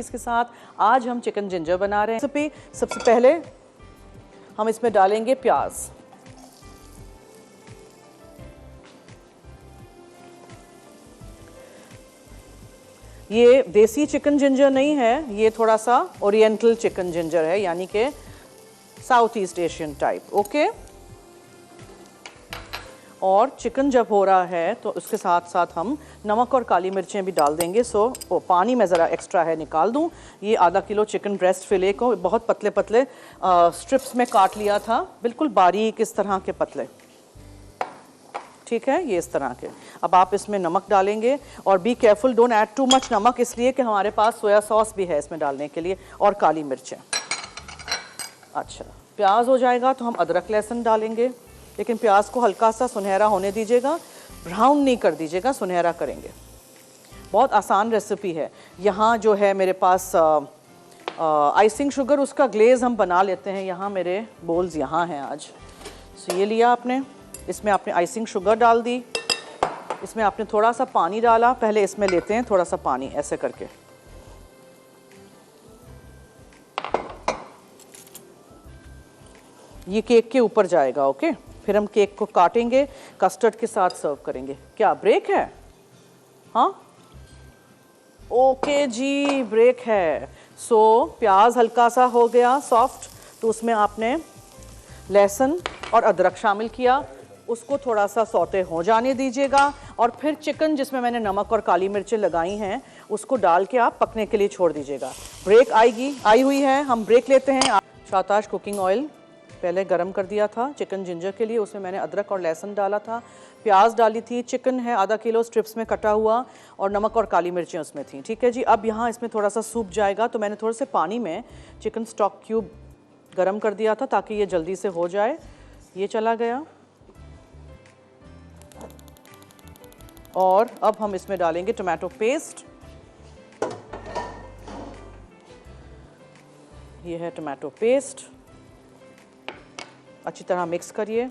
इसके साथ आज हम चिकन जिंजर बना रहे हैं। सबसे पहले हम इसमें डालेंगे प्याज। ये देसी चिकन जिंजर नहीं है, ये थोड़ा सा ओरिएंटल चिकन जिंजर है, यानी कि south east Asian type. Okay, और चिकन जब हो रहा है तो उसके साथ साथ हम नमक और काली मिर्चें भी डाल देंगे। पानी में ज़रा एक्स्ट्रा है, निकाल दूं। ये आधा किलो चिकन ब्रेस्ट फिले को बहुत पतले पतले स्ट्रिप्स में काट लिया था, बिल्कुल बारीक इस तरह के पतले। ठीक है, ये इस तरह के। अब आप इसमें नमक डालेंगे और be careful, don't add too much नमक, इसलिए कि हमारे पास सोया सॉस भी है इसमें डालने के लिए, और काली मिर्चें। अच्छा, प्याज हो जाएगा तो हम अदरक लहसुन डालेंगे, लेकिन प्याज को हल्का सा सुनहरा होने दीजिएगा, ब्राउन नहीं कर दीजिएगा, सुनहरा करेंगे। बहुत आसान रेसिपी है। यहाँ जो है मेरे पास आइसिंग शुगर, उसका ग्लेज़ हम बना लेते हैं। यहाँ मेरे बोल्स यहाँ हैं आज। ये लिया आपने, इसमें आपने आइसिंग शुगर डाल दी, इसमें आपने थोड़ा सा पानी डाला। पहले इसमें लेते हैं थोड़ा सा पानी, ऐसे करके। ये केक के ऊपर जाएगा। ओके, फिर हम केक को काटेंगे, कस्टर्ड के साथ सर्व करेंगे। क्या ब्रेक है? हाँ, ओके जी, ब्रेक है। प्याज हल्का सा हो गया सॉफ्ट, तो उसमें आपने लहसुन और अदरक शामिल किया, उसको थोड़ा सा सौते हो जाने दीजिएगा, और फिर चिकन जिसमें मैंने नमक और काली मिर्चें लगाई हैं उसको डाल के आप पकने के लिए छोड़ दीजिएगा। ब्रेक आई हुई है, हम ब्रेक लेते हैं। शाताश कुकिंग ऑयल पहले गरम कर दिया था चिकन जिंजर के लिए, उसमें मैंने अदरक और लहसुन डाला था, प्याज डाली थी, चिकन है आधा किलो स्ट्रिप्स में कटा हुआ, और नमक और काली मिर्चें उसमें थी। ठीक है जी, अब यहाँ इसमें थोड़ा सा सूप जाएगा, तो मैंने थोड़े से पानी में चिकन स्टॉक क्यूब गरम कर दिया था ताकि ये जल्दी से हो जाए। ये चला गया, और अब हम इसमें डालेंगे टोमेटो पेस्ट। ये है टोमेटो पेस्ट, अच्छी तरह मिक्स करिए।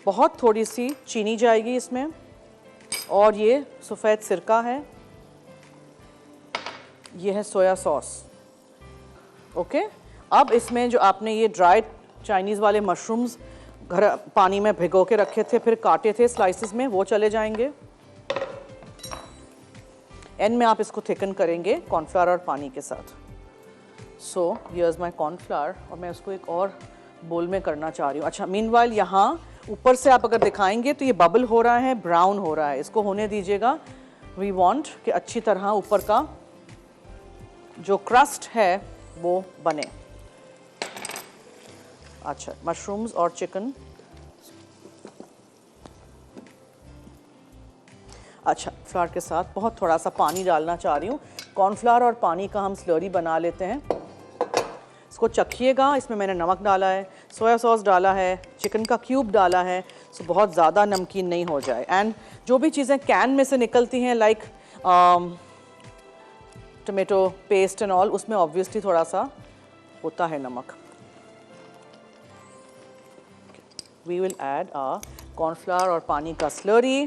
बहुत थोड़ी सी चीनी जाएगी इसमें, और ये सफ़ेद सिरका है, ये है सोया सॉस। ओके, अब इसमें जो आपने ये ड्राई चाइनीज़ वाले मशरूम्स घर पानी में भिगो के रखे थे, फिर काटे थे स्लाइसिस में, वो चले जाएंगे। एंड में आप इसको थिकन करेंगे कॉर्नफ्लावर और पानी के साथ। हियर्स माय कॉर्नफ्लावर, और मैं उसको एक और बोल में करना चाह रही हूँ। अच्छा, मीनवाइल यहाँ ऊपर से आप अगर दिखाएंगे तो ये बबल हो रहा है, ब्राउन हो रहा है, इसको होने दीजिएगा। वी वांट कि अच्छी तरह ऊपर का जो क्रस्ट है वो बने। अच्छा, मशरूम्स और चिकन। अच्छा, फ्लावर के साथ बहुत थोड़ा सा पानी डालना चाह रही हूँ। कॉर्नफ्लावर और पानी का हम स्लरी बना लेते हैं। इसको चखिएगा, इसमें मैंने नमक डाला है, सोया सॉस डाला है, चिकन का क्यूब डाला है, सो बहुत ज़्यादा नमकीन नहीं हो जाए। एंड जो भी चीज़ें कैन में से निकलती हैं like tomato paste and all, उसमें ऑब्वियसली थोड़ा सा होता है नमक। वी विल ऐड कॉर्नफ्लावर और पानी का स्लरी,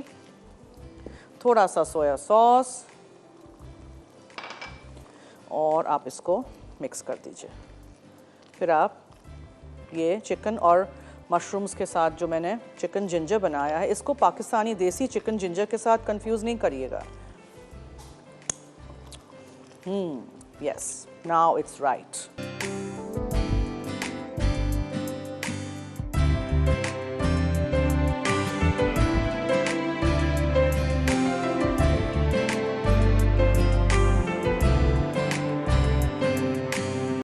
थोड़ा सा सोया सॉस, और आप इसको मिक्स कर दीजिए। फिर आप ये चिकन और मशरूम्स के साथ जो मैंने चिकन जिंजर बनाया है, इसको पाकिस्तानी देसी चिकन जिंजर के साथ कंफ्यूज नहीं करिएगा। Yes, now it's right.